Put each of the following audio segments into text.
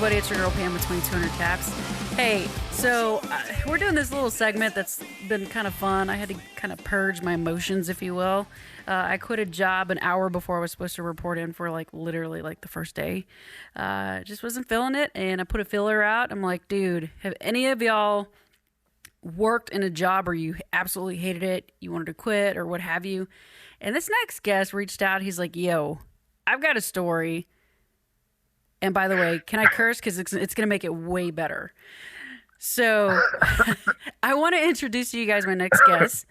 everybody, it's your girl Pam with 2200 Taps. Hey, so we're doing this little segment that's been kind of fun. I had to kind of purge my emotions, if you will. I quit a job an hour before I was supposed to report in for literally the first day. Just wasn't feeling it, and I put a filler out. I'm like, dude, have any of y'all worked in a job where you absolutely hated it, you wanted to quit, or what have you? And this next guest reached out. He's like, yo, I've got a story. And by the way, can I curse? Because it's going to make it way better. So I want to introduce to you guys my next guest.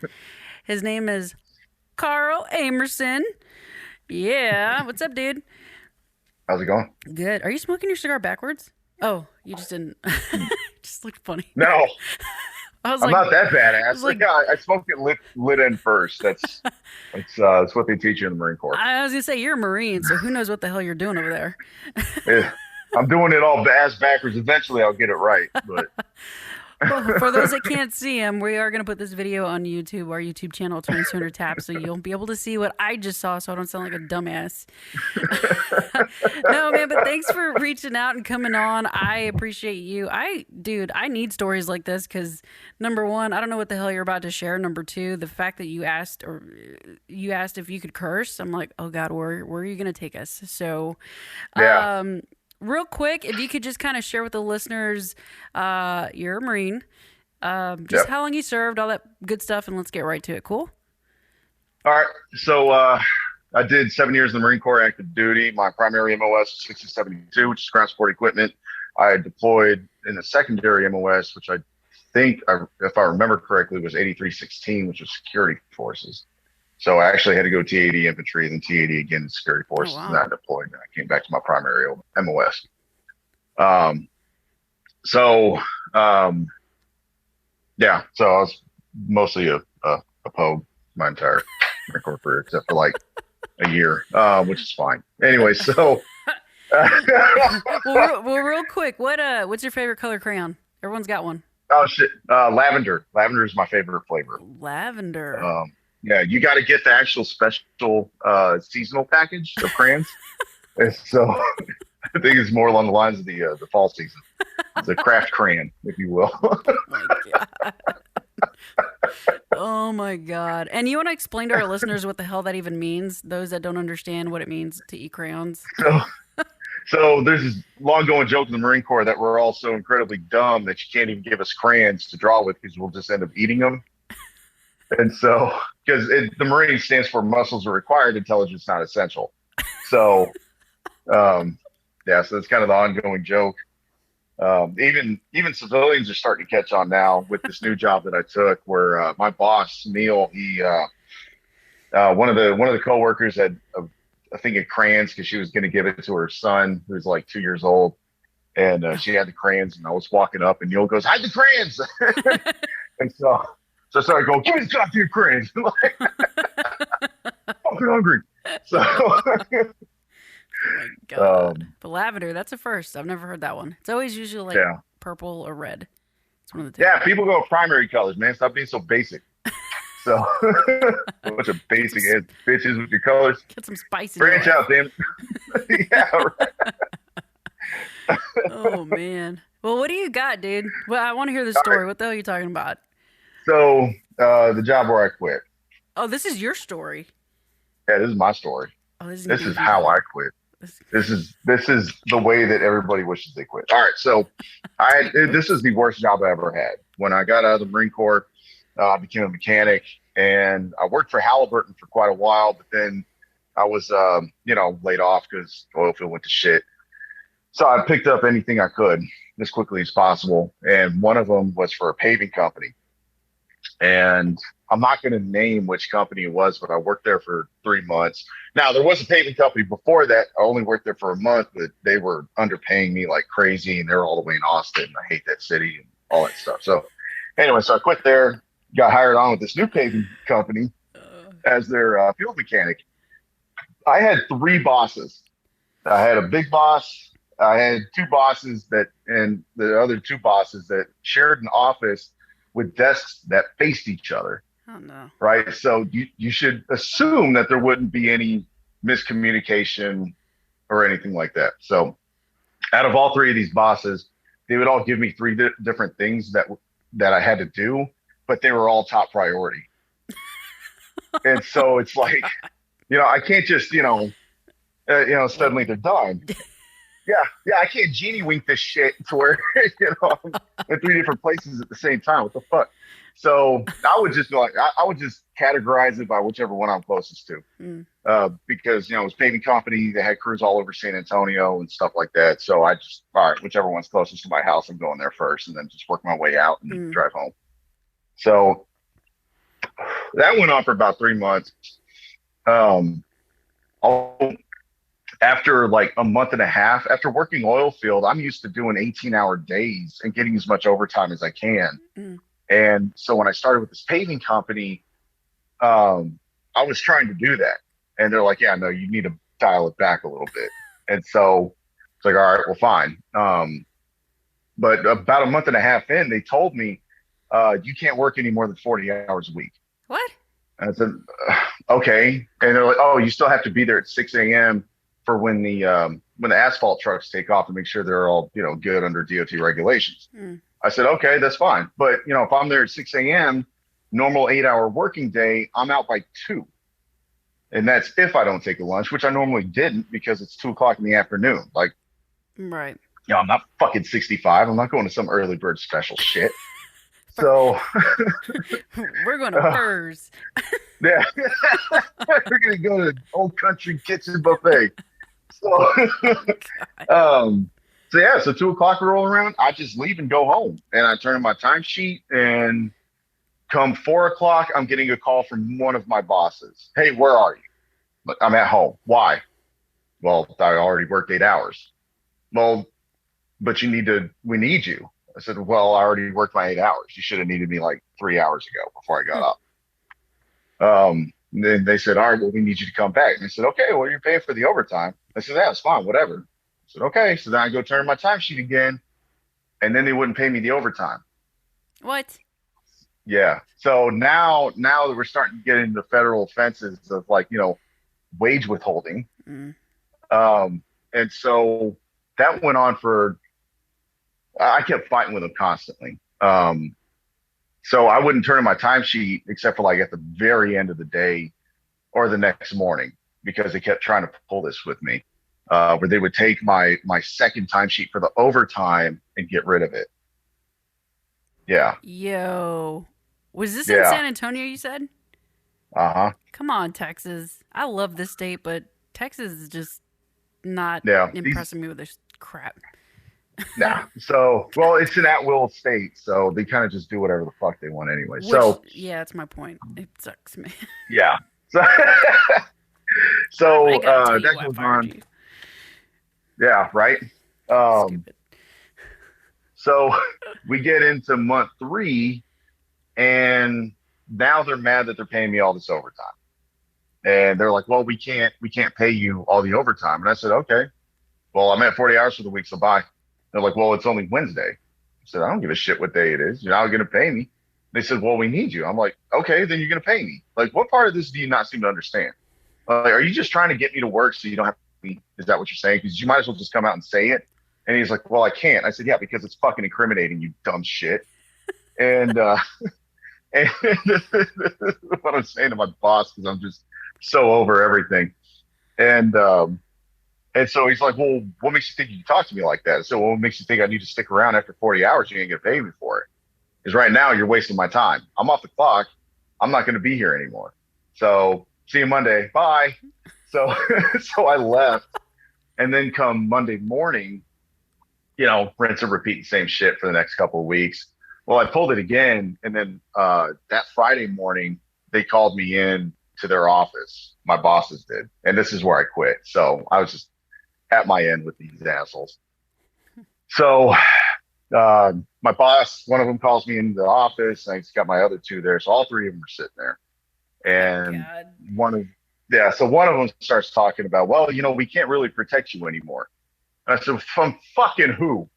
His name is Karl Emerson. Yeah. What's up, dude? How's it going? Good. Are you smoking your cigar backwards? Oh, you just didn't. Just looked funny. No. I'm not that badass. I smoked it lit in first. That's what they teach you in the Marine Corps. I was gonna say you're a Marine, so who knows what the hell you're doing over there? Yeah, I'm doing it all ass backwards. Eventually, I'll get it right. But well, for those that can't see him, we are gonna put this video on YouTube, our YouTube channel, 2200 Taps, so you'll be able to see what I just saw, so I don't sound like a dumbass. No, man, but thanks for reaching out and coming on. I appreciate you. I need stories like this because number one, I don't know what the hell you're about to share. Number two, the fact that you asked if you could curse, I'm like, oh God, where are you gonna take us? So, yeah. Real quick, if you could just kind of share with the listeners, you're a Marine, just how long you served, all that good stuff, and let's get right to it. Cool? All right. So I did 7 years in the Marine Corps active duty. My primary MOS was 6072, which is ground support equipment. I deployed in the secondary MOS, which I think, if I remember correctly, was 8316, which was security forces. So I actually had to go T-80 infantry, then T-80 again in security forces, and I deployed. And I came back to my primary MOS. So I was mostly a pogue my entire Marine Corps career, except for a year, which is fine. Anyway, so. well, real quick, what's your favorite color crayon? Everyone's got one. Oh shit, lavender. Lavender is my favorite flavor. Lavender. Yeah, you got to get the actual special seasonal package of crayons. And so I think it's more along the lines of the fall season. It's a craft crayon, if you will. Oh my God. Oh my God. And you want to explain to our listeners what the hell that even means? Those that don't understand what it means to eat crayons. So there's this long-going joke in the Marine Corps that we're all so incredibly dumb that you can't even give us crayons to draw with because we'll just end up eating them. And so, because the Marine stands for muscles are required, intelligence not essential. So, so that's kind of the ongoing joke. Even civilians are starting to catch on now with this new job that I took, where my boss Neil, he one of the coworkers had a thing of crayons because she was going to give it to her son, who's 2 years old, and she had the crayons, and I was walking up, and Neil goes, "Hide the crayons!" And so I started going, "Give me the goddamn crayons!" I'm fucking hungry. So, oh my God. But lavender, that's a first. I've never heard that one. It's always usually purple or red. It's one of the two. Yeah, people go with primary colors, man. Stop being so basic. So, a bunch of basic ass bitches with your colors. Get some spice in Branch out, damn. Yeah, right. Oh, man. Well, what do you got, dude? Well, I want to hear the story. Right. What the hell are you talking about? So, the job where I quit. Oh, this is your story. Yeah, this is my story. Oh, this is how I quit. This is the way that everybody wishes they quit. All right, so this is the worst job I ever had. When I got out of the Marine Corps, I became a mechanic, and I worked for Halliburton for quite a while, but then I was laid off because the oil field went to shit. So I picked up anything I could as quickly as possible, and one of them was for a paving company. And I'm not going to name which company it was, but I worked there for 3 months. Now, there was a paving company before that. I only worked there for a month, but they were underpaying me like crazy, and they're all the way in Austin. I hate that city and all that stuff. So anyway, so I quit there, got hired on with this new paving company as their field mechanic. I had 3 bosses. I had a big boss. I had 2 bosses and the other 2 bosses that shared an office with desks that faced each other. Oh, no. Right. So you should assume that there wouldn't be any miscommunication or anything like that. So Out of all three of these bosses, they would all give me three different things that I had to do, but they were all top priority. And so it's like, I can't just, Like, suddenly they're done. Yeah, yeah, I can't genie wink this shit to where I'm in three different places at the same time. What the fuck? So I would just be like, I would just categorize it by whichever one I'm closest to. mm, Because it was paving company, they had crews all over San Antonio and stuff like that. So I just, all right, whichever one's closest to my house, I'm going there first, and then just work my way out and mm. drive home. So that went on for about 3 months. Um, all, After like a month and a half, after working oil field, I'm used to doing 18-hour days and getting as much overtime as I can. Mm. And so when I started with this paving company, I was trying to do that. And they're like, yeah, no, you need to dial it back a little bit. And so it's like, all right, well, fine. But about a month and a half in, they told me, you can't work any more than 40 hours a week. What? And I said, okay. And they're like, oh, you still have to be there at 6 a.m. for when the asphalt trucks take off to make sure they're all, good under DOT regulations. Mm. I said, okay, that's fine. But, if I'm there at 6 a.m., normal 8-hour working day, I'm out by 2. And that's if I don't take a lunch, which I normally didn't because it's 2 o'clock in the afternoon. Like, Right. I'm not fucking 65. I'm not going to some early bird special shit. So We're going to Furs. yeah, we're going to go to the old country kitchen buffet. So, um, so 2 o'clock roll around, I just leave and go home, and I turn in my timesheet. And come 4 o'clock, I'm getting a call from one of my bosses. Hey, where are you? Like, I'm at home. Why? Well, I already worked 8 hours. Well, but we need you. I said, well, I already worked my 8 hours. You should have needed me like 3 hours ago before I got up. And then they said, all right, well, we need you to come back. And I said, okay, well, you're paying for the overtime. I said, yeah, it's fine, whatever. I said, okay. So then I go turn in my timesheet again, and then they wouldn't pay me the overtime. What? Yeah. So now that we're starting to get into federal offenses of like, wage withholding. Mm. And so that went on I kept fighting with them constantly. So I wouldn't turn in my timesheet except for like at the very end of the day or the next morning because they kept trying to pull this with me, where they would take my second timesheet for the overtime and get rid of it. Yeah. Yo. Was this in Yeah. San Antonio, you said? Uh-huh. Come on, Texas. I love this state, but Texas is just not Yeah. impressing me with this crap. Nah. So, well, it's an at-will state, so they kind of just do whatever the fuck they want anyway. Which, So, yeah, that's my point. It sucks, man. yeah. So, I gotta tell you that why I goes fired on. you. Yeah, right. Um, Stupid. so we get into month 3, and now they're mad that they're paying me all this overtime. And they're like, well, we can't pay you all the overtime. And I said, okay, well, I'm at 40 hours for the week, so bye. They're like, well, it's only Wednesday. I said, I don't give a shit what day it is. You're not going to pay me. They said, well, we need you. I'm like, okay, then you're going to pay me. Like, what part of this do you not seem to understand? Like, are you just trying to get me to work so you don't have to pay me? Is that what you're saying? Because you might as well just come out and say it. And he's like, well, I can't. I said, yeah, because it's fucking incriminating, you dumb shit. And, and this is what I'm saying to my boss because I'm just so over everything. And, and so he's like, well, what makes you think you can talk to me like that? So what makes you think I need to stick around after 40 hours? You ain't gonna pay me for it. Because right now you're wasting my time. I'm off the clock. I'm not gonna be here anymore. So see you Monday. Bye. So so I left. And then come Monday morning, rinse and repeat the same shit for the next couple of weeks. Well, I pulled it again. And then that Friday morning, they called me in to their office. My bosses did. And this is where I quit. So I was just at my end with these assholes. So my boss, one of them calls me into the office. I just got my other two there. So all three of them are sitting there. And God. so one of them starts talking about, well, we can't really protect you anymore. And I said, from fucking who?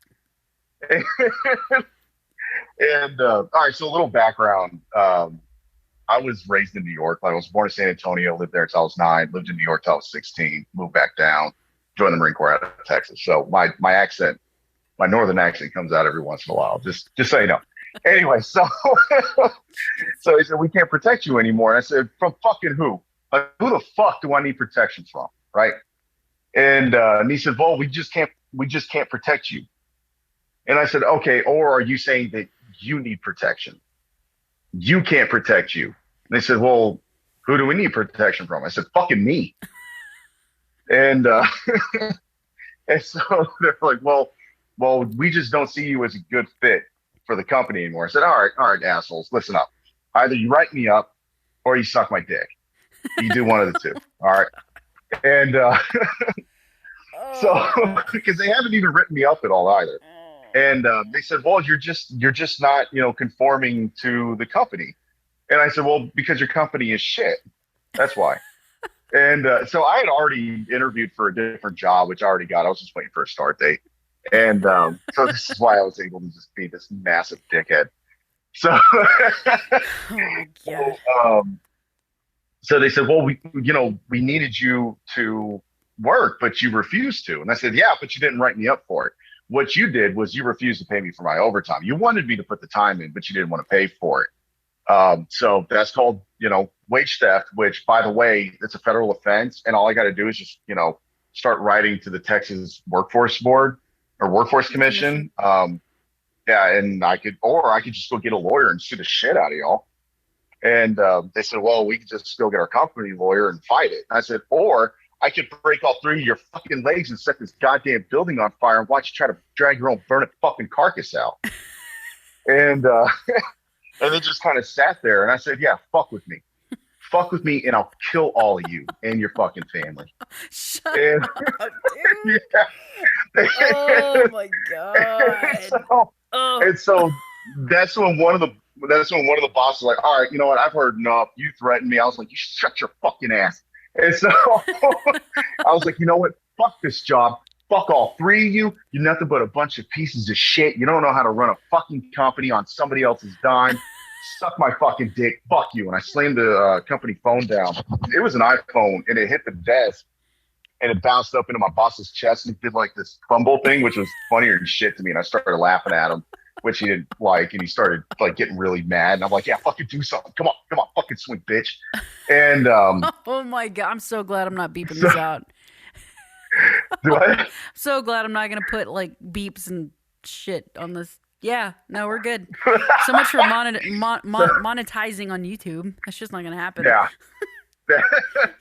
And all right, so a little background. I was raised in New York. Like, I was born in San Antonio, lived there until I was 9, lived in New York till I was 16, moved back down. joined the Marine Corps out of Texas. So my accent, my northern accent comes out every once in a while. Just so you know. Anyway, so so he said we can't protect you anymore. And I said, from fucking who? Like, who the fuck do I need protection from? Right? And he said, well, we just can't protect you. And I said, okay, or are you saying that you need protection? You can't protect you. And they said, well, who do we need protection from? I said, fucking me. And and so they're like, well, we just don't see you as a good fit for the company anymore. I said, all right, assholes, listen up. Either you write me up or you suck my dick. You do one of the two. All right. And so Oh. because they haven't even written me up at all either. And they said, well, you're just not, conforming to the company. And I said, well, because your company is shit. That's why. And so I had already interviewed for a different job, which I already got. I was just waiting for a start date. And so this is why I was able to just be this massive dickhead. So, Oh my god. um, so they said, well, we needed you to work, but you refused to. And I said, yeah, but you didn't write me up for it. What you did was you refused to pay me for my overtime. You wanted me to put the time in, but you didn't want to pay for it. So that's called, wage theft, which, by the way, it's a federal offense. And all I got to do is just, start writing to the Texas Workforce Board or Workforce Commission. Commission. Yeah, and I could just go get a lawyer and sue the shit out of y'all. And they said, well, we could just go get our company lawyer and fight it. I said, or I could break all three of your fucking legs and set this goddamn building on fire and watch you try to drag your own burnt fucking carcass out. And and they just kind of sat there. And I said, yeah, fuck with me. Fuck with me, and I'll kill all of you and your fucking family. Shut And up, dude. yeah. Oh my god. so, Oh. and so that's when one of the bosses was like, all right, you know what? I've heard enough. You threatened me. I was like, you shut your fucking ass. And so I was like, you know what? Fuck this job. Fuck all three of you. You're nothing but a bunch of pieces of shit. You don't know how to run a fucking company on somebody else's dime. Suck my fucking dick. Fuck you. And I slammed the company phone down. It was an iPhone, and it hit the desk, and it bounced up into my boss's chest, and he did like this fumble thing, which was funnier than shit to me. And I started laughing at him, which he didn't like, and he started like getting really mad. And I'm like, yeah, fucking do something. Come on, fucking swing, bitch. And Oh my god. I'm so glad I'm not beeping so this out. do I? So glad I'm not gonna put like beeps and shit on this. Yeah, no, we're good. So much for So monetizing on YouTube. That's just not gonna happen. yeah,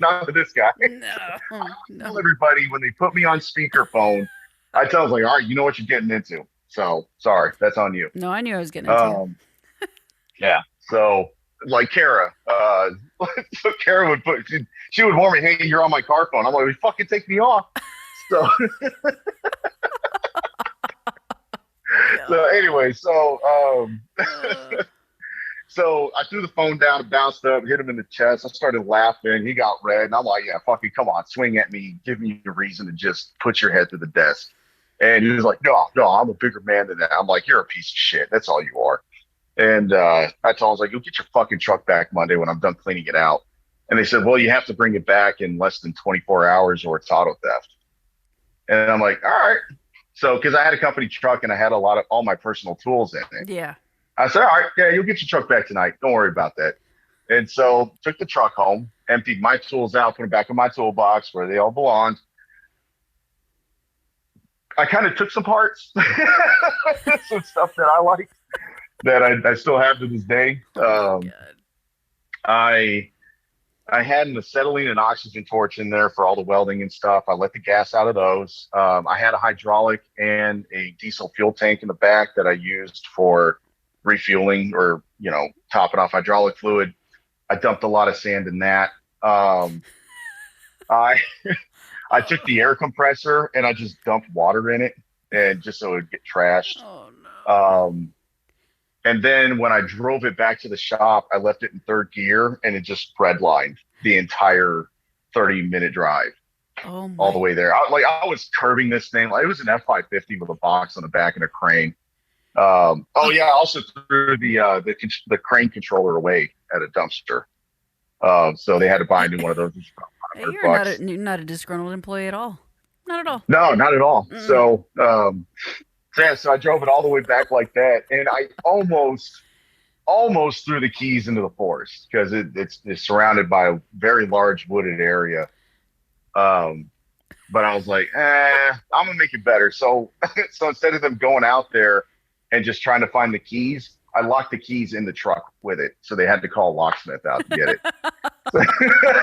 not with this guy. No, Tell no, everybody when they put me on speakerphone, I tell them like, all right, you know what you're getting into. So sorry, that's on you. no. I knew I was getting into. Um, yeah. So like Kara, so Kara she would warn me, hey, you're on my car phone. I'm like, well, fucking take me off. So so God. anyway, Uh, so I threw the phone down, it bounced up, hit him in the chest. I started laughing. He got red, and I'm like, yeah, fucking come on, swing at me, give me a reason to just put your head through the desk. And he was like, no, no, I'm a bigger man than that. I'm like, you're a piece of shit. That's all you are. And I told him, I was like, you'll get your fucking truck back Monday when I'm done cleaning it out. And they said, well, you have to bring it back in less than 24 hours or it's auto theft. And I'm like, all right. So, because I had a company truck and I had all my personal tools in it. yeah. I said, all right, yeah, you'll get your truck back tonight. Don't worry about that. And so took the truck home, emptied my tools out, put them back in my toolbox where they all belonged. I kind of took some parts, some stuff that I like that I still have to this day. Oh my god. I I had an acetylene and oxygen torch in there for all the welding and stuff. I let the gas out of those. I had a hydraulic and a diesel fuel tank in the back that I used for refueling or, topping off hydraulic fluid. I dumped a lot of sand in that. I I took the air compressor and I just dumped water in it and just so it would get trashed. Oh no. Um, and then when I drove it back to the shop, I left it in third gear and it just redlined the entire 30-minute drive Oh all the my. way there. I was curving this thing. Like, it was an F-550 with a box on the back and a crane. Oh yeah, I also threw the crane controller away at a dumpster. So they had to buy a new one of those. It's about Hey, 500 bucks. you're not a disgruntled employee at all. Not at all. No, not at all. Mm-mm. So I drove it all the way back like that, and I almost threw the keys into the forest because it's surrounded by a very large wooded area. Um, but I was like, I'm gonna make it better. So so instead of them going out there and just trying to find the keys, I locked the keys in the truck with it. So they had to call a locksmith out to get it. So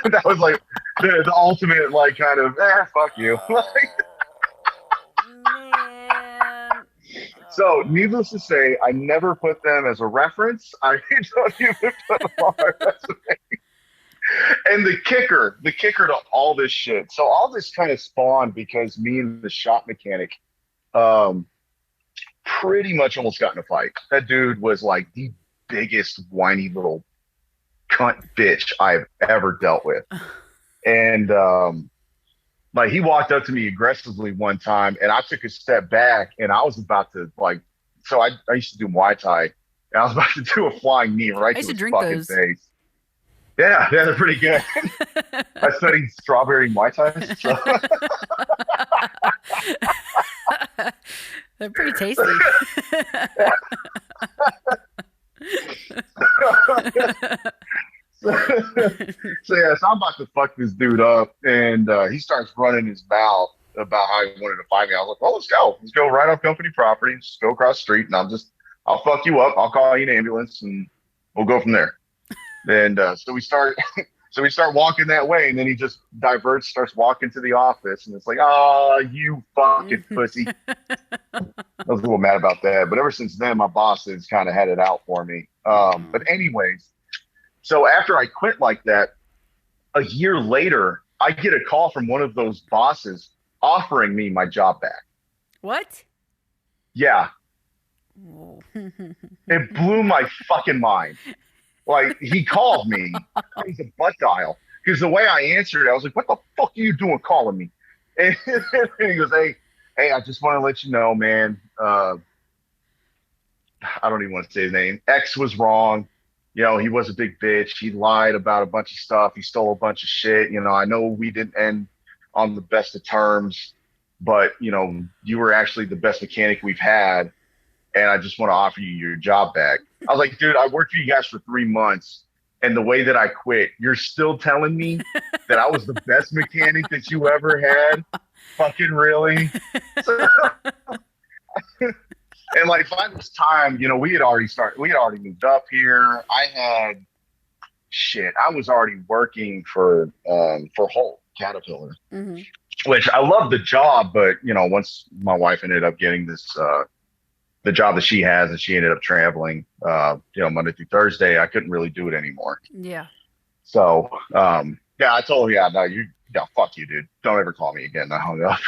that was like the ultimate like kind of fuck you. Oh man. So Oh. needless to say, I never put them as a reference. I don't even put them on my resume. And the kicker to all this shit. So all this kind of spawned because me and the shop mechanic um pretty much almost got in a fight. That dude was like the biggest whiny little cunt bitch I've ever dealt with. And like he walked up to me aggressively one time and I took a step back and I was about to like I used to do Muay Thai and I was about to do a flying knee I right used to to his drink fucking those. face. Yeah, yeah, they're pretty good. I studied strawberry Muay Thai. So They're pretty tasty. so, so I'm about to fuck this dude up, and he starts running his mouth about how he wanted to fight me. I was like, "Well, let's go. Let's go right off company property. Just go across the street, and I'll fuck you up. I'll call you an ambulance, and we'll go from there." And so we start, so we start walking that way, and then he just diverts, starts walking to the office, and it's like, "Oh, you fucking pussy." I was a little mad about that, but ever since then, my boss has kind of had it out for me. But anyways, so after I quit like that, a year later, I get a call from one of those bosses offering me my job back. What? Yeah, Whoa. it blew my fucking mind. Like he called me, it was a butt dial because the way I answered, I was like, "What the fuck are you doing calling me?" And, he goes, "Hey, I just want to let you know, man. I don't even want to say his name. X was wrong. You know, he was a big bitch. He lied about a bunch of stuff. He stole a bunch of shit. You know, I know we didn't end on the best of terms, but you know, you were actually the best mechanic we've had, and I just want to offer you your job back." I was like, "Dude, I worked for you guys for 3 months, and the way that I quit, you're still telling me that I was the best mechanic that you ever had? Fucking really?" So, and like by this time, you know, we had already moved up here. I had shit. I was already working for Holt Caterpillar, Hmm. which I love the job, but you know, once my wife ended up getting this the job that she has and she ended up traveling you know, Monday through Thursday, I couldn't really do it anymore. Yeah. So yeah, I told her, yeah, no, you yeah, fuck you, dude. Don't ever call me again. I hung up.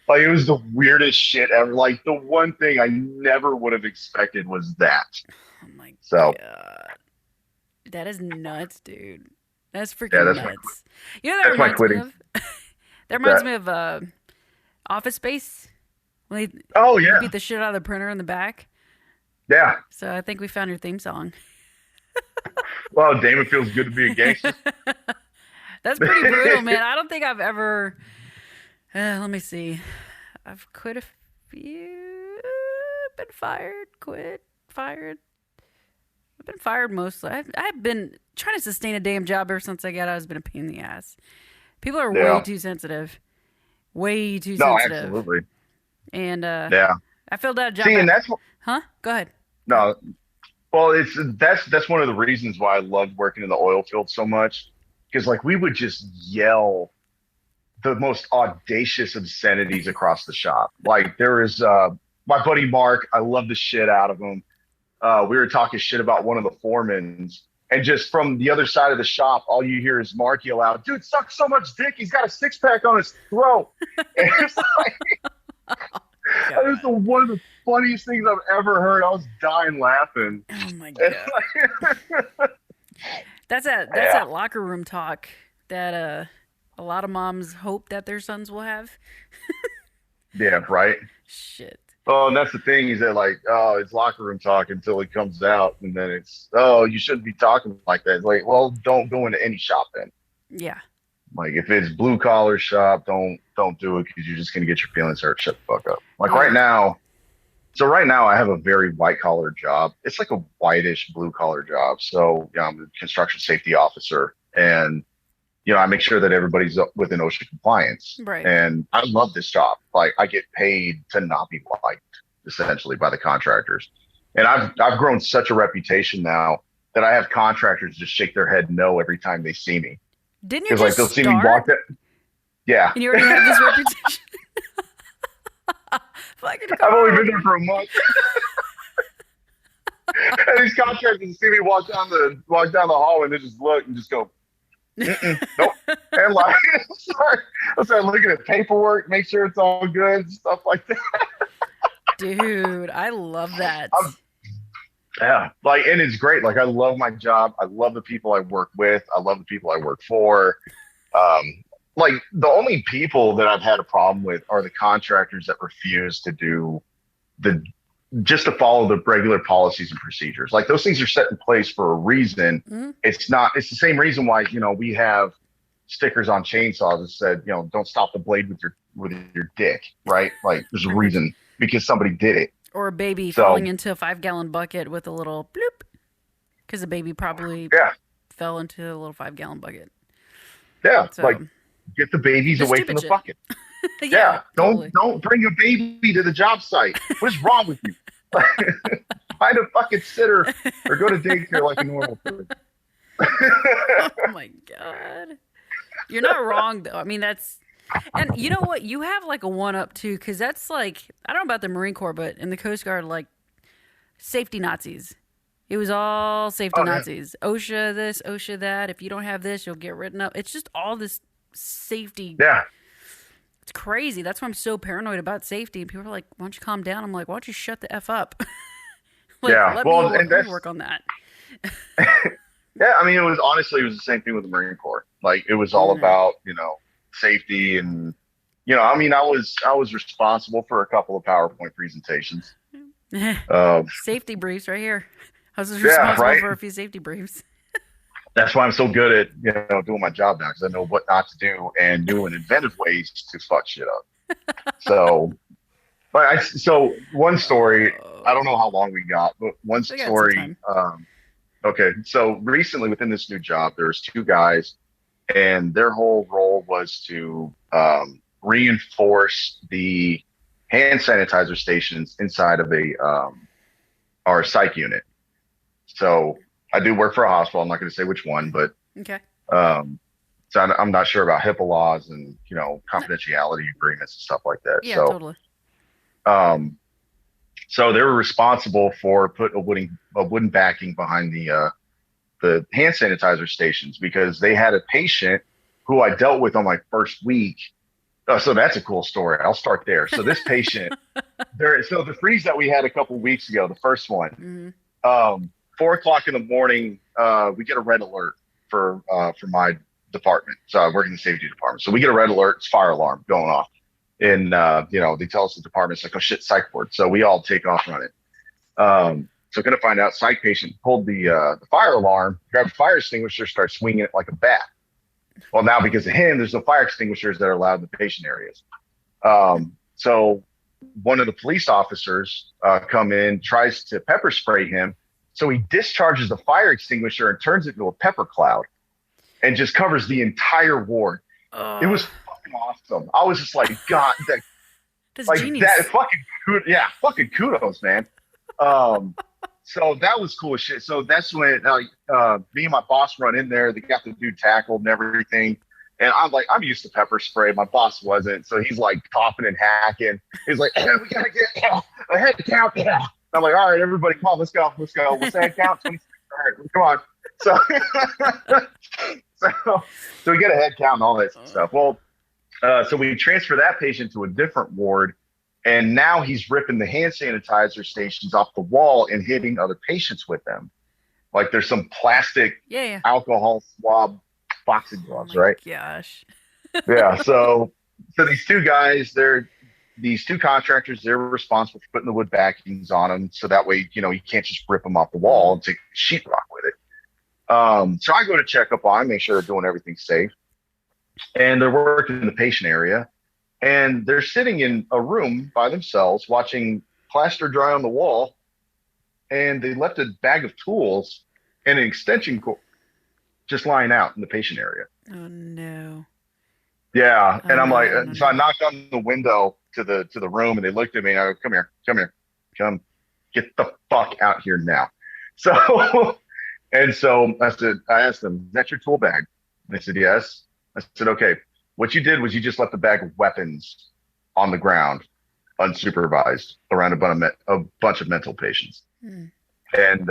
Like it was the weirdest shit ever. Like the one thing I never would have expected was that. Oh my So god. That is nuts, dude. That's yeah, freaking nuts. You know what that that's my reminds me quitting. of? That What's reminds that? me of Office Space. When Oh he yeah, beat the shit out of the printer in the back. yeah. So I think we found your theme song. Well, Damon feels good to be a gangster. That's pretty brutal, man. I don't think I've ever. Let me see. I've quit a few. Been fired, quit, fired. I've been fired mostly. I've been trying to sustain a damn job ever since I got out. It's been a pain in the ass. People are way Yeah. too sensitive. Way too No, sensitive. absolutely. And Yeah. I filled out a job See, and at. that's Huh? Go ahead. Go ahead. no. Well, it's that's one of the reasons why I loved working in the oil field so much because like we would just yell the most audacious obscenities across the shop. Like there is my buddy Mark, I love the shit out of him. We were talking shit about one of the foremans, and just from the other side of the shop, all you hear is Mark yell out, "Dude, sucks so much dick, he's got a six pack on his throat." And it's like that is God. one of the funniest things I've ever heard. I was dying laughing. Oh my And god. like, That's yeah, that locker room talk that a lot of moms hope that their sons will have. yeah, right. Shit. Oh, and that's the thing is that like, oh, it's locker room talk until it comes out, and then it's, oh, you shouldn't be talking like that. It's like, well, don't go into any shop then. Yeah. Like if it's blue collar shop, don't do it because you're just gonna get your feelings hurt. Shut the fuck up. Like right Yeah. now, so right now I have a very white collar job. It's like a whitish blue collar job. So yeah, I'm a construction safety officer, and I make sure that everybody's within OSHA compliance. Right. And I love this job. Like I get paid to not be liked, essentially, by the contractors. And I've grown such a reputation now that I have contractors just shake their head no every time they see me. Didn't you Because like just they'll see me start? walk in. Yeah. And you already have this reputation. Fucking I've only been Karl. there for a month. And these contractors see me walk down the hall and they just look and just go, nope. And like I start looking at paperwork, make sure it's all good, stuff like that. Dude, I love that. Yeah, like, and it's great. Like, I love my job. I love the people I work with. I love the people I work for. Um, like, the only people that I've had a problem with are the contractors that refuse to do the just to follow the regular policies and procedures. Like, those things are set in place for a reason. Mm-hmm. It's not. It's the same reason why we have stickers on chainsaws that said don't stop the blade with your dick. Right? Like, there's a reason because somebody did it. Or a baby So falling into a 5-gallon bucket with a little bloop. Because the baby probably yeah, fell into a little 5-gallon bucket. yeah. So, Like, get the babies the away stupid from the shit. bucket. Yeah, Yeah, totally. don't bring a baby to the job site. What is wrong with you? Find a fucking sitter or go to daycare like a normal person. Oh my God. You're not wrong, though. I mean, and you know what? You have like a one up too, because that's like, I don't know about the Marine Corps, but in the Coast Guard, like safety Nazis. It was all safety Oh, yeah. Nazis. OSHA this, OSHA that. If you don't have this, you'll get written up. It's just all this safety. Yeah, It's crazy. That's why I'm so paranoid about safety. People are like, why don't you calm down? I'm like, why don't you shut the F up? Like, yeah. let Well, me and let me work on that. yeah. I mean, it was the same thing with the Marine Corps. Like, it was all Mm. about safety and I mean, I was responsible for a couple of PowerPoint presentations. Um, Safety briefs right here. I was yeah, responsible right. for a few safety briefs. That's why I'm so good at doing my job now because I know what not to do and doing inventive ways to fuck shit up. So, so one story. I don't know how long we got, but one We got some story. time. Okay, so recently within this new job, there's two guys, and their whole role was to reinforce the hand sanitizer stations inside of our psych unit. So I do work for a hospital. I'm not going to say which one, but Okay. um, so I'm not sure about HIPAA laws and confidentiality agreements and stuff like that. Yeah, So totally. um, so they were responsible for put a wooden backing behind the hand sanitizer stations because they had a patient who I dealt with on my first week. Oh, so that's a cool story. I'll start there. So this patient, so the freeze that we had a couple weeks ago, the first one, Hmm. 4 o'clock in the morning, we get a red alert for my department. So I work in the safety department. So we get a red alert, it's fire alarm going off. And they tell us the department's like, oh shit, psych ward. So we all take off running. So gonna find out psych patient pulled the fire alarm, grabbed a fire extinguisher, started swinging it like a bat. Well, now because of him, there's no fire extinguishers that are allowed in the patient areas. So one of the police officers come in, tries to pepper spray him. So he discharges the fire extinguisher and turns it into a pepper cloud and just covers the entire ward. It was fucking awesome. I was just like, God, That's like genius. that fucking kudos, man. So that was cool as shit. So that's when me and my boss run in there. They got the dude tackled and everything. And I'm like, I'm used to pepper spray. My boss wasn't. So he's like coughing and hacking. He's like, hey, we got to get a head count. Yeah. I'm like, all right, everybody, come on, let's go. What's the head count? 26. All right, come on. So we get a head count and all that stuff. Well, so we transfer that patient to a different ward. And now he's ripping the hand sanitizer stations off the wall and hitting other patients with them. Like there's some plastic Yeah. alcohol swab boxing Oh gloves, my right? gosh. Yeah. So these two guys, these two contractors, they're responsible for putting the wood backings on them. So that way, you can't just rip them off the wall and take sheetrock with it. So I go to check up on them, make sure they're doing everything safe. and they're working in the patient area, and they're sitting in a room by themselves watching plaster dry on the wall, and they left a bag of tools and an extension cord just lying out in the patient area. Oh no. Yeah, Oh and I'm like, no, no, so I no. knocked on the window to the room, and they looked at me, and I go, "Come here, come here, come, get the fuck out here now." So, and so I asked them, "Is that your tool bag?" And they said, "Yes." I said, "Okay, what you did was you just left a bag of weapons on the ground, unsupervised, around a bunch of mental patients." Hmm. And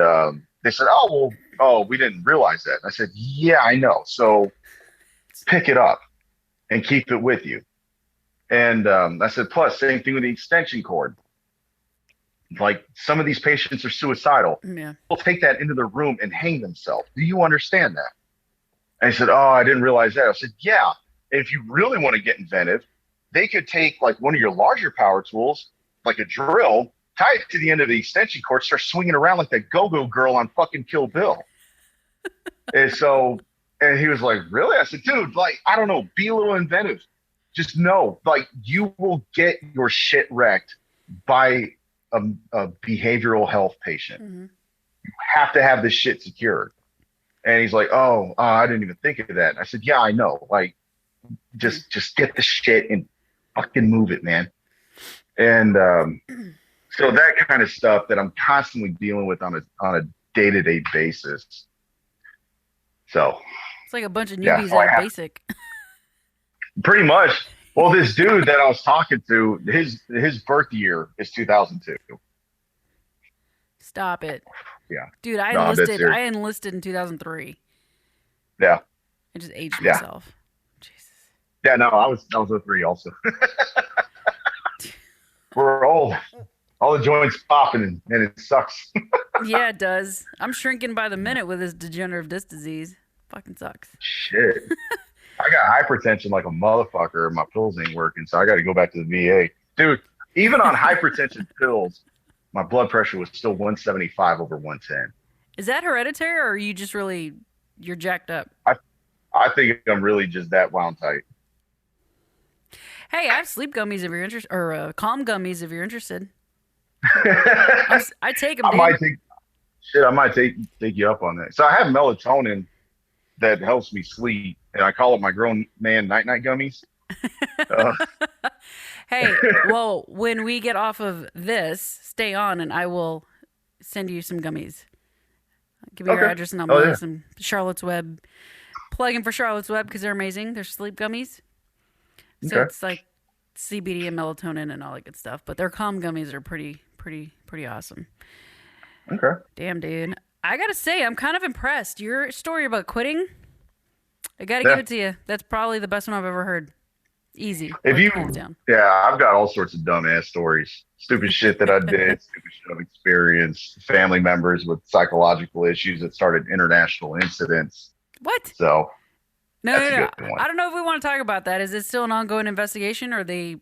they said, "Oh, well, oh, we didn't realize that." I said, "Yeah, I know. So pick it up and keep it with you." And I said, plus, same thing with the extension cord. Like some of these patients are suicidal. Yeah. They'll take that into their room and hang themselves. Do you understand that? And he said, "Oh, I didn't realize that." I said, "Yeah. If you really want to get inventive, they could take like one of your larger power tools, like a drill, tie it to the end of the extension cord, start swinging around like that go-go girl on fucking Kill Bill." And so, and he was like, "Really?" I said, "Dude, like, I don't know, be a little inventive. Just know, like, you will get your shit wrecked by a behavioral health patient. Hmm. You have to have this shit secured." And he's like, "Oh, I didn't even think of that." And I said, "Yeah, I know. Like, Yeah. just get the shit and fucking move it, man." And so that kind of stuff that I'm constantly dealing with on a day-to-day basis. So It's like a bunch of yeah, newbies so I at have basic. pretty much. Well, this dude that I was talking to, his birth year is 2002. Stop it. Yeah, Dude, no, I'm dead serious. I enlisted in 2003. Yeah, I just aged yeah, myself. Jesus. yeah. No, I was 03 also. We're old. All the joints popping and it sucks. Yeah, it does. I'm shrinking by the minute with this degenerative disc disease. Fucking sucks. Shit. I got hypertension like a motherfucker. My pills ain't working, so I got to go back to the VA. Dude, even on hypertension pills, my blood pressure was still 175 over 110. Is that hereditary or are you just really you're jacked up? I I think I'm really just that wound tight. Hey, I have sleep gummies if you're interested, or calm gummies if you're interested. I I take them, dude. might take shit. I might take you up on that. So I have melatonin that helps me sleep, and I call it my grown man night night gummies. Uh, Hey, well, when we get off of this, stay on, and I will send you some gummies. Give me your okay. address, and I'll Oh mail you yeah. some Charlotte's Web. Plugging for Charlotte's Web because they're amazing. They're sleep gummies, so Okay. it's like CBD and melatonin and all that good stuff. But their calm gummies are pretty awesome. Okay. Damn, dude. I gotta say, I'm kind of impressed. Your story about quitting, I gotta give Yeah. it to you. That's probably the best one I've ever heard. Easy, If like you, hands down. yeah, I've got all sorts of dumbass stories, stupid shit that I did, stupid shit I've experienced, family members with psychological issues that started international incidents. What? So No, that's no, a no. good one. I don't know if we want to talk about that. Is it still an ongoing investigation, or they?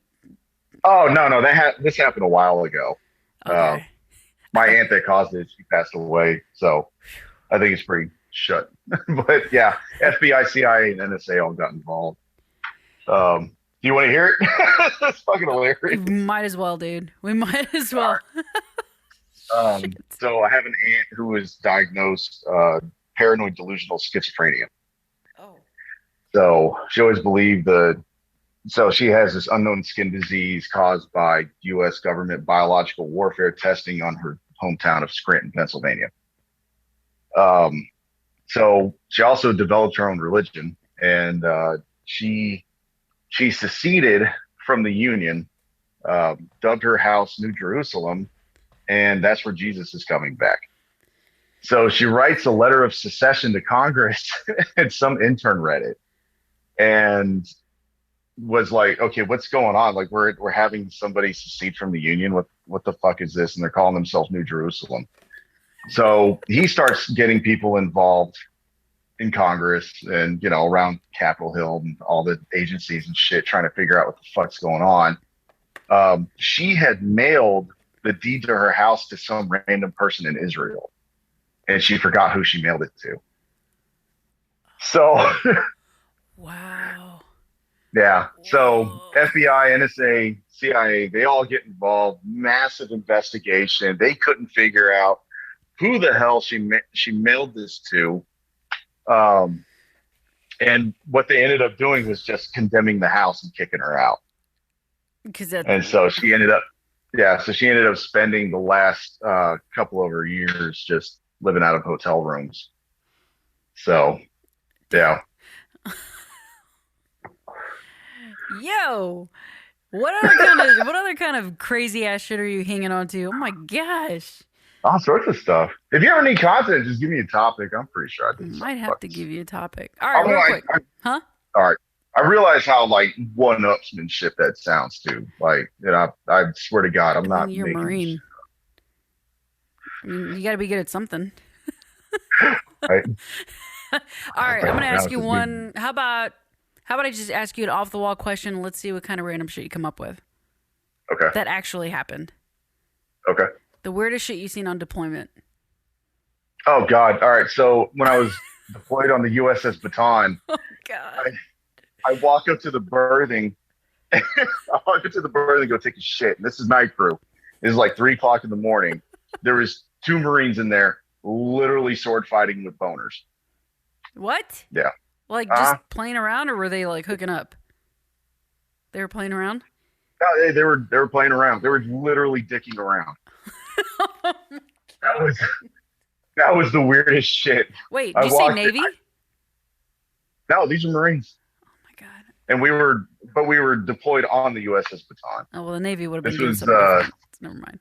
Oh no, no, this happened a while ago. Uh, Okay. my aunt that caused it, she passed away. So I think it's pretty shut. But yeah, FBI, CIA, and NSA all got involved. Do you want to hear it? That's fucking We hilarious. might as well, dude. We might as All well. right. Shit. So I have an aunt who was diagnosed paranoid delusional schizophrenia. Oh. So she always believed so she has this unknown skin disease caused by U.S. government biological warfare testing on her hometown of Scranton, Pennsylvania. Um, so she also developed her own religion, and she seceded from the Union, dubbed her house New Jerusalem, and that's where Jesus is coming back. So she writes a letter of secession to Congress, and some intern read it and was like, "Okay, what's going on? Like, we're having somebody secede from the Union. What the fuck is this?" And they're calling themselves New Jerusalem. So he starts getting people involved in Congress and around Capitol Hill and all the agencies and shit, trying to figure out what the fuck's going on. She had mailed the deed to her house to some random person in Israel, and she forgot who she mailed it to. So Wow. Yeah. So Whoa. FBI, NSA, CIA, they all get involved. Massive investigation. They couldn't figure out who the hell she mailed this to. Um, and what they ended up doing was just condemning the house and kicking her out. Because that. And so she ended up, yeah, so she ended up spending the last couple of her years just living out of hotel rooms. So, yeah. Yo, what other kind of crazy ass shit are you hanging on to? Oh my gosh. All sorts of stuff. If you ever need content, just give me a topic. I'm pretty sure I did Might something. have to give you a topic. All right, Although real quick. I Huh? all right. I realize how like one-upsmanship that sounds too. Like, I swear to God, I'm I mean, not you're a making this Marine. I mean, you got to be good at something. shit, right? All right, I'm gonna Now ask it's you just me. one. How about I just ask you an off the wall question and let's see what kind of random shit you come up with Okay. that actually happened. Okay. The weirdest shit you've seen on deployment. Oh God. All right. So when I was deployed on the USS Baton, Oh God. I, I walk up to the berthing. I walk up to the berthing and go take a shit. And this is night crew. This is like 3 o'clock in the morning. There was two Marines in there, literally sword fighting with boners. What? Yeah. Like just Uh, playing around, or were they like hooking up? They were playing around. no, they were playing around. They were literally dicking around. Oh my That God. was that was the weirdest shit. Wait, did I you say walked. Navy? No, these are Marines, Oh my God. and we were deployed on the USS Baton. Oh well, the Navy would have been This doing was something different. Never mind.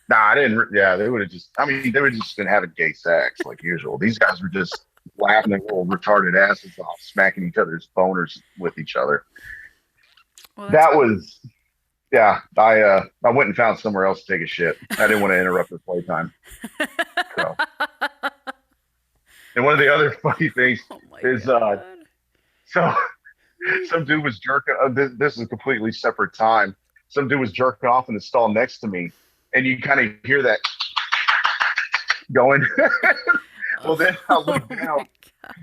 nah, I didn't. Yeah, they would have just. I mean, they would have just been having gay sex like usual. These guys were just laughing their little retarded asses off, smacking each other's boners with each other. Well, that's That cool. was yeah. I went and found somewhere else to take a shit. I didn't want to interrupt their playtime. So, and one of the other funny things Oh my is God. so some dude was jerking. This is a completely separate time. Some dude was jerking off in the stall next to me, and you kind of hear that going. Well, then I Oh look down my God.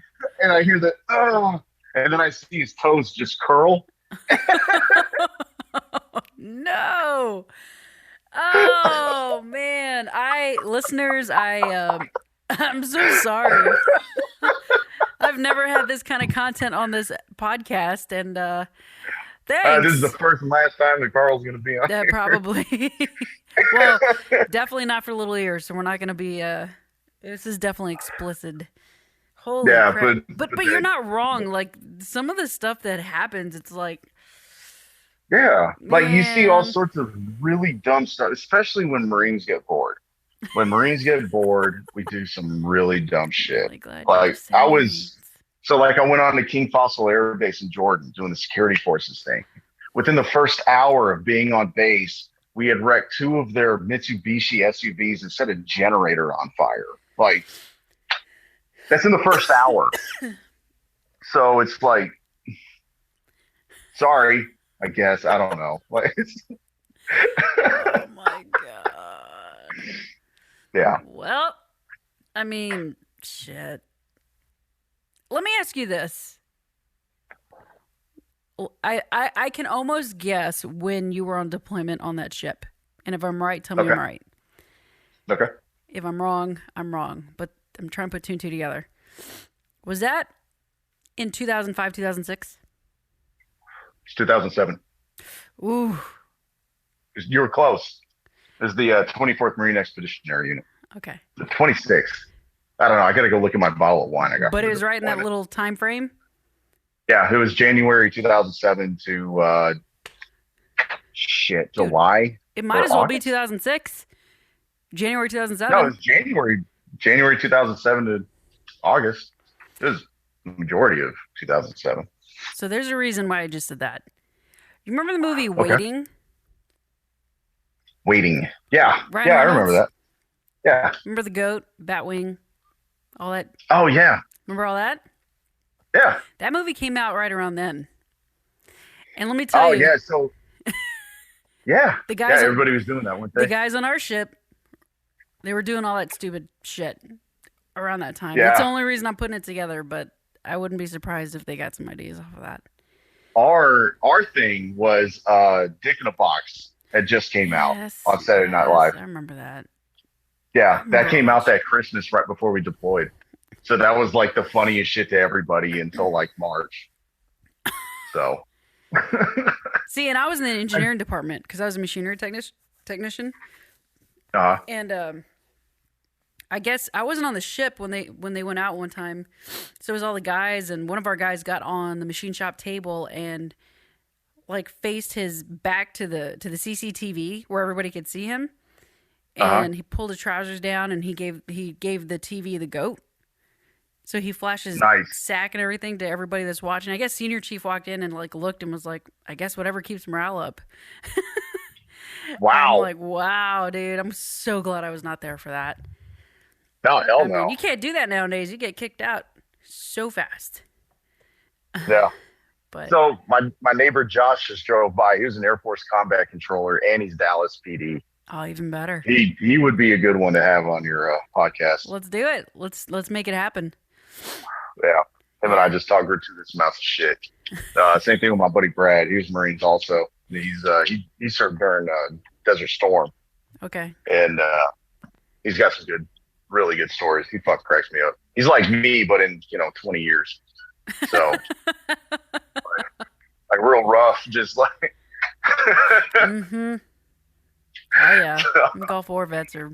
and I hear that, oh, and then I see his toes just curl. No. Oh man. I'm so sorry. I've never had this kind of content on this podcast and This is the thanks. first and last time that Carl's going to be on That here. probably well, definitely not for little ears, so we're not gonna be this is definitely explicit. Holy Yeah, crap. but But you're not wrong. Like some of the stuff that happens, it's like, yeah, like you see all man, sorts of really dumb stuff, especially when Marines get bored. When Marines get bored, we do some really dumb I'm shit. really glad you Like just I said was, names. so like I went on to King Fossil Air Base in Jordan doing the security forces thing. Within the first hour of being on base, we had wrecked two of their Mitsubishi SUVs and set a generator on fire. Like that's in the first hour. So it's like, sorry, I guess. I don't know. Like, Oh my god. yeah. Well, I mean, shit. Let me ask you this. I can almost guess when you were on deployment on that ship. And if I'm right, tell me Okay. I'm right. Okay. If I'm wrong, I'm wrong. But I'm trying to put two and two together. Was that in 2005, 2006? It's 2007. Ooh, You were close. It's the 24th Marine Expeditionary Unit. okay. The 26th. I don't know. I got to go look at my bottle of wine I got But for it the was right in that deployment. little time frame? Yeah, it was January 2007 to Dude, July it might or as well be August. 2006. January No, it 2007. was January 2007 to August. It was the majority of 2007. So there's a reason why I just said that. You remember the movie Okay. Waiting? Waiting. Yeah. Ryan Yeah, I remember Reynolds? that. Yeah. Remember the goat, Batwing, all that? Oh yeah. Remember all that? Yeah. That movie came out right around then. And let me tell Oh you, yeah. So yeah. the Yeah, guys on everybody was doing that, weren't the they? guys on our ship, they were doing all that stupid shit around that time. That's the Yeah. only reason I'm putting it together, but I wouldn't be surprised if they got some ideas off of that. our thing was Dick in a Box had just came out Yes, on Saturday Night yes, Live. I remember that. I Yeah, that remember all came that out that shit. Christmas right before we deployed. So that was like the funniest shit to everybody until like March. So See, and I was in the engineering department because I was a machinery technician, uh, and I guess I wasn't on the ship when they went out one time. So it was all the guys, and one of our guys got on the machine shop table and like faced his back to the CCTV where everybody could see him, uh-huh. and he pulled his trousers down and he gave the TV the goat. So he flashed his Nice. sack and everything to everybody that's watching. I guess senior chief walked in and like looked and was like, "I guess whatever keeps morale up." I'm Wow. like, "Wow, dude! I'm so glad I was not there for that." No, hell I mean, no. you can't do that nowadays. You get kicked out so fast. Yeah. But So my neighbor Josh just drove by. He was an Air Force combat controller and he's Dallas PD. oh, even better. He would be a good one to have on your podcast. Let's do it. Let's make it happen. Yeah. Him and I Yeah. just talked gratuitous amounts of shit. Same thing with my buddy Brad. He was Marines also. He served during Desert Storm, Okay. and he's got some really good stories. He fucking cracks me up. He's like me, but in 20 years. So like real rough, just like Mm-hmm. Oh yeah. Gulf War vets are.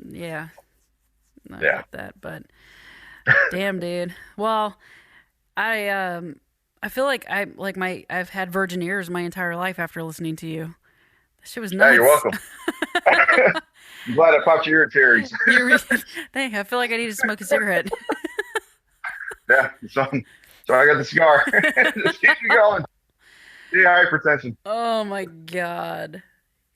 Yeah. I yeah. get that, but damn, dude. Well, I feel like I've had virgin ears my entire life after listening to you. That shit was Yeah, you're nuts. welcome. I'm glad I popped your irritaries. You're, dang, I feel like I need to smoke a cigarette. Yeah, so I got the cigar. Just keep me going. Yeah, hypertension. Oh my god.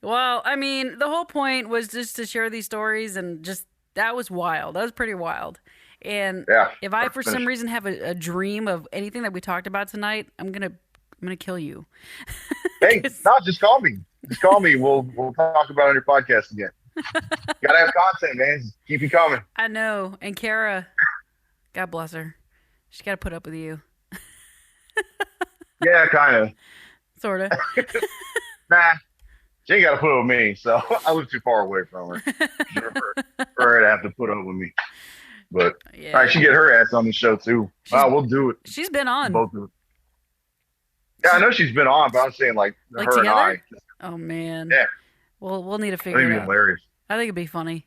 Well, I mean, the whole point was just to share these stories and just that was wild. That was pretty wild. And Yeah, if I for some finish. reason have a dream of anything that we talked about tonight, I'm gonna kill you. Hey, 'Cause- no, just call me. Just call me. We'll talk about it on your podcast again. Gotta have content, man. Just keep you coming. I know. And Kara, God bless her. She's got to put up with you, Yeah, kind of. sorta. Nah, she ain't got to put up with me. So I live too far away from her for her to have to put up with me. But all right, Yeah. she get her ass on the show too. She's We'll do it. she's been on. Both of us. Yeah, I know she's been on, but I'm saying like Like her and together? I. Oh man. Yeah, We'll need to I figure think it it'd be out. hilarious. I think it'd be funny.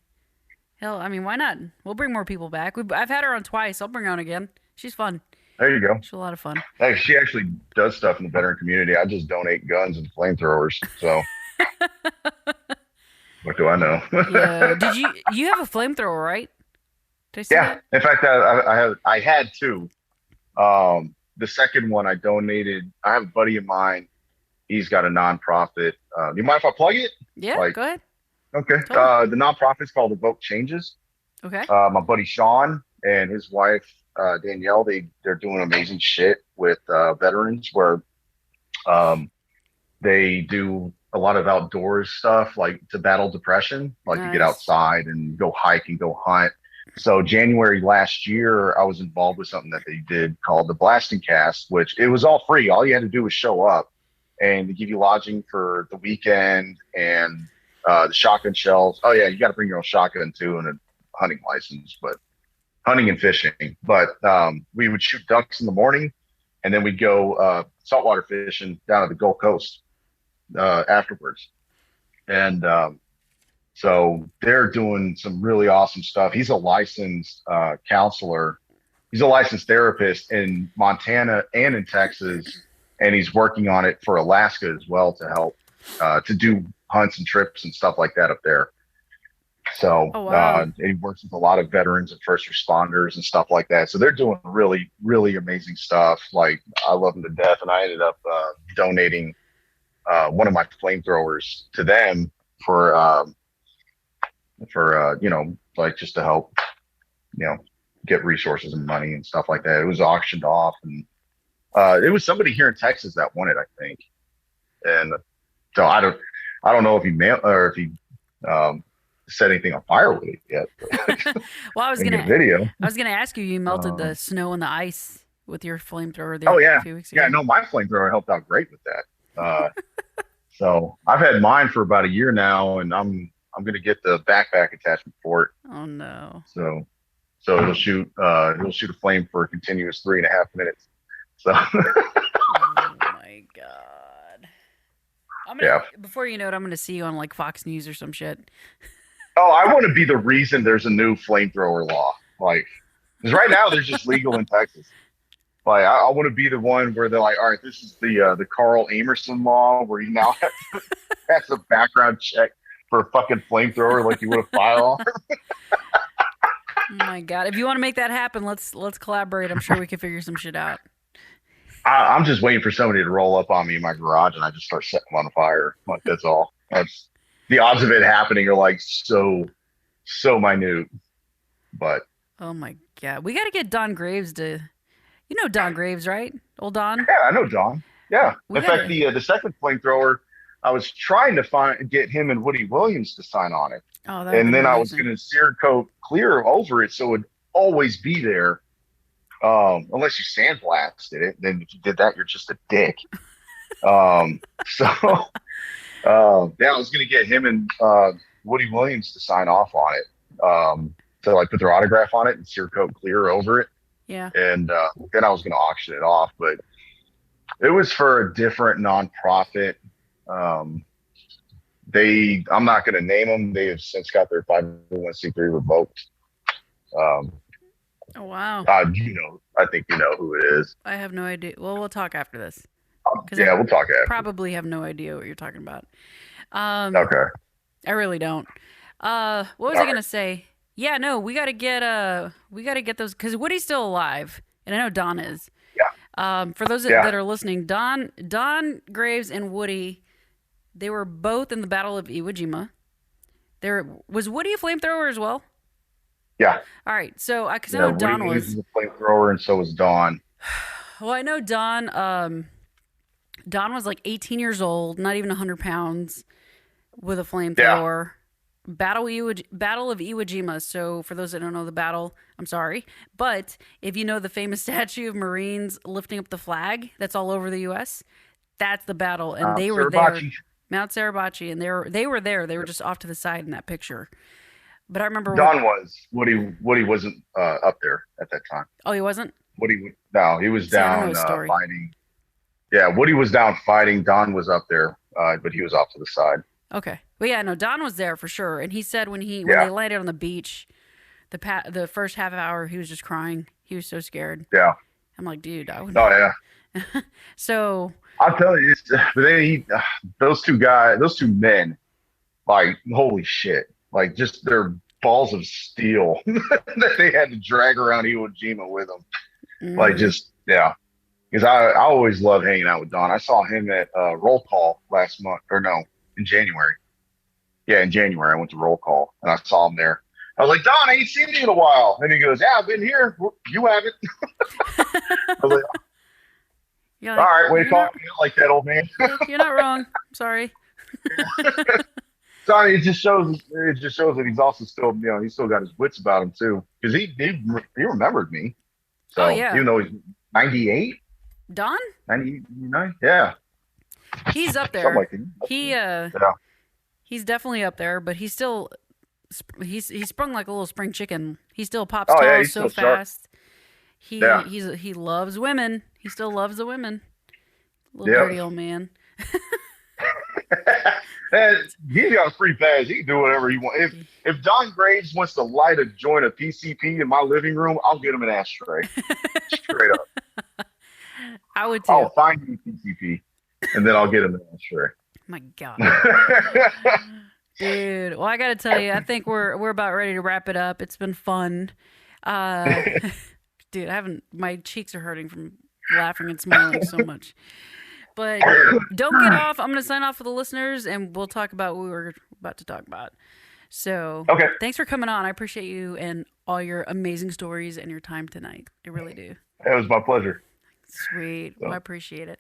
Hell, I mean, why not? We'll bring more people back. I've had her on twice. I'll bring her on again. She's fun. There you go. She's a lot of fun. Hey, she actually does stuff in the veteran community. I just donate guns and flamethrowers. So what do I know? Yeah. Did you have a flamethrower, right? Did I see Yeah. that? In fact, I had two. The second one I donated. I have a buddy of mine. He's got a nonprofit. You mind if I plug it? Yeah. Like, Go ahead. okay. Totally. The nonprofit's called Evoke Changes. Okay. My buddy Sean and his wife Danielle, they're doing amazing shit with veterans where um, they do a lot of outdoors stuff like to battle depression, like to get Nice. outside and go hike and go hunt. So January last year, I was involved with something that they did called the Blasting Cast, which it was all free. All you had to do was show up, and they give you lodging for the weekend and the shotgun shells. Oh yeah, you got to bring your own shotgun too and a hunting license, but hunting and fishing. But we would shoot ducks in the morning, and then we'd go saltwater fishing down at the Gulf Coast afterwards. And so they're doing some really awesome stuff. He's a licensed counselor. He's a licensed therapist in Montana and in Texas, and he's working on it for Alaska as well to help to do hunts and trips and stuff like that up there. So Oh wow. he works with a lot of veterans and first responders and stuff like that. So they're doing really, really amazing stuff. Like I love them to death, and I ended up donating one of my flamethrowers to them for like just to help you know get resources and money and stuff like that. It was auctioned off, and it was somebody here in Texas that won it, I think. And so I don't know if he mailed or if he set anything on fire with it yet. Well, And get a video. I was gonna ask you. You melted the Um, snow and the ice. with your flamethrower Oh a yeah, few weeks yeah. ago. No, my flamethrower helped out great with that. So I've had mine for about a year now, and I'm gonna get the backpack attachment for it. Oh no. So it'll shoot a flame for a continuous 3.5 minutes. So Oh my god. I'm gonna yeah. before you know it, I'm gonna see you on like Fox News or some shit. Oh, I want to be the reason there's a new flamethrower law. Like, because right now they're just legal in Texas. Like, I want to be the one where they're like, all right, this is the Carl Amerson law, where you now have to pass a background check for a fucking flamethrower like you would a firearm. Oh my god. If you want to make that happen, let's collaborate. I'm sure we can figure some shit out. I'm just waiting for somebody to roll up on me in my garage and I just start setting them on fire. Like, that's all. That's the odds of it happening are like so minute. But Oh my god. We got to get Don Graves to you know Don Graves, right? Old Don? yeah, I know Don. Yeah. We In got fact, to the second flamethrower, I was trying to get him and Woody Williams to sign on it, Oh, that would have and been then I was amazing. going to sear coat clear over it so it would always be there. Unless you sandblasted it, then if you did that, you're just a dick. So yeah, I was going to get him and Woody Williams to sign off on it, to like put their autograph on it and sear coat clear over it, Yeah. and then I was going to auction it off, but it was for a different nonprofit. Um, I'm not going to name them. They have since got their 501c3 revoked. Um, Oh wow. I think you know who it is. I have no idea. Well, we'll talk after this cuz I Yeah, we'll talk after. probably have no idea what you're talking about. Um Okay. I really don't. What was All I right. gonna say? Yeah, no, we gotta get those because Woody's still alive, and I know Don is. Yeah. For those Yeah. that are listening, Don Graves and Woody, they were both in the Battle of Iwo Jima. There was Woody a flamethrower as well. Yeah. All right, so because I Yeah. know Woody Don Williams was. is a flamethrower, and so is Dawn. Well, I know Don. Don was like 18 years old, not even 100 pounds, with a Yeah. flamethrower. Battle of Iwo Jima. So, for those that don't know the battle, I'm sorry, but if you know the famous statue of Marines lifting up the flag that's all over the U.S., that's the battle, and they were there, Suribachi. Mount Suribachi, and they were there. They were just off to the side in that picture. But I remember when. Dawn was. Woody wasn't up there at that time. Oh, he wasn't. No, he was See, I don't know down his story. fighting. Yeah, Woody was down fighting. Don was up there, but he was off to the side. Okay. Well, yeah, no, Don was there for sure, and he said when Yeah. they landed on the beach, the first half hour he was just crying. He was so scared. Yeah. I'm like, dude, I would. Oh yeah. So I'll tell you, but those two men, like holy shit, like just their balls of steel that they had to drag around Iwo Jima with them. Like mm, just yeah, because I always love hanging out with Don. I saw him at Roll Call last month, or no, in January. Yeah, in January I went to Roll Call and I saw him there. I was like, Don, I ain't seen you in a while. And he goes, yeah, I've been here. You haven't. I was like, you're all like, right, way to you're talk not, to me like that, old man. you're not wrong. Sorry. So it just shows that he's also still, he's still got his wits about him too, because he remembered me. Oh So yeah, even though he's 98, Don, 99, yeah, he's up something there. like that. He Yeah. he's definitely up there, but he's still he's sprung like a little spring chicken. He still pops Oh yeah, tall he's so still sharp. fast. Yeah. He loves women. He still loves the women. Little Yep. dirty old man. And he's got a free pass. He can do whatever he wants. If Don Graves wants to light a joint of PCP in my living room, I'll get him an ashtray. Straight up. I would too. I'll find you PCP, and then I'll get him an ashtray. My God, dude. Well, I gotta tell you, I think we're about ready to wrap it up. It's been fun. Uh, dude, my cheeks are hurting from laughing and smiling so much. But don't get off. I'm gonna sign off for the listeners, and we'll talk about what we were about to talk about. So, Okay. thanks for coming on. I appreciate you and all your amazing stories and your time tonight. I really do. It was my pleasure. Sweet. Well, I appreciate it.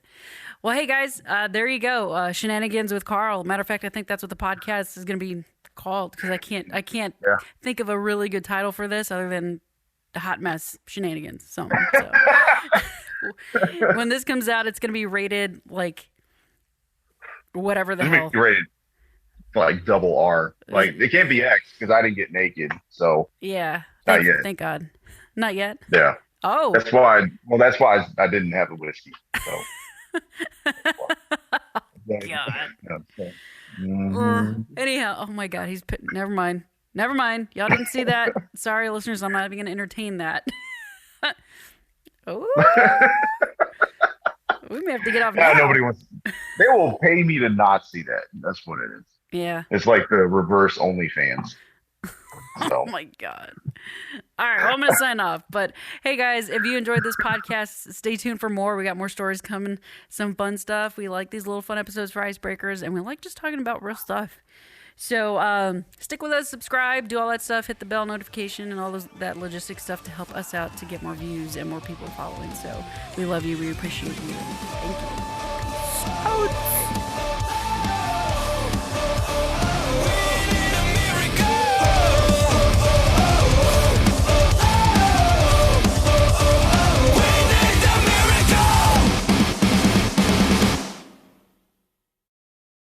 Well, hey guys, there you go. Shenanigans with Karl. Matter of fact, I think that's what the podcast is going to be called because I can't Yeah. think of a really good title for this other than the hot mess shenanigans. So. When this comes out, it's gonna be rated like whatever the It's gonna hell. be rated like double R. Like it can't be X because I didn't get naked, so Yeah. not yet. Thank God. Not yet. Yeah, Oh. that's why. Well, that's why I didn't have the whiskey. So. God. Mhm. Anyhow, oh my God, never mind. Never mind. Y'all didn't see that. Sorry, listeners. I'm not even going to entertain that. Oh, we may have to get off Yeah, now. nobody wants. They will pay me to not see that. That's what it is. Yeah. It's like the reverse OnlyFans. Oh So my God. All right. Well, I'm going to sign off. But hey, guys, if you enjoyed this podcast, stay tuned for more. We got more stories coming, some fun stuff. We like these little fun episodes for icebreakers, and we like just talking about real stuff. So stick with us, subscribe, do all that stuff, hit the bell notification and all that logistics stuff to help us out to get more views and more people following. So we love you. We appreciate you. Thank you. Peace out.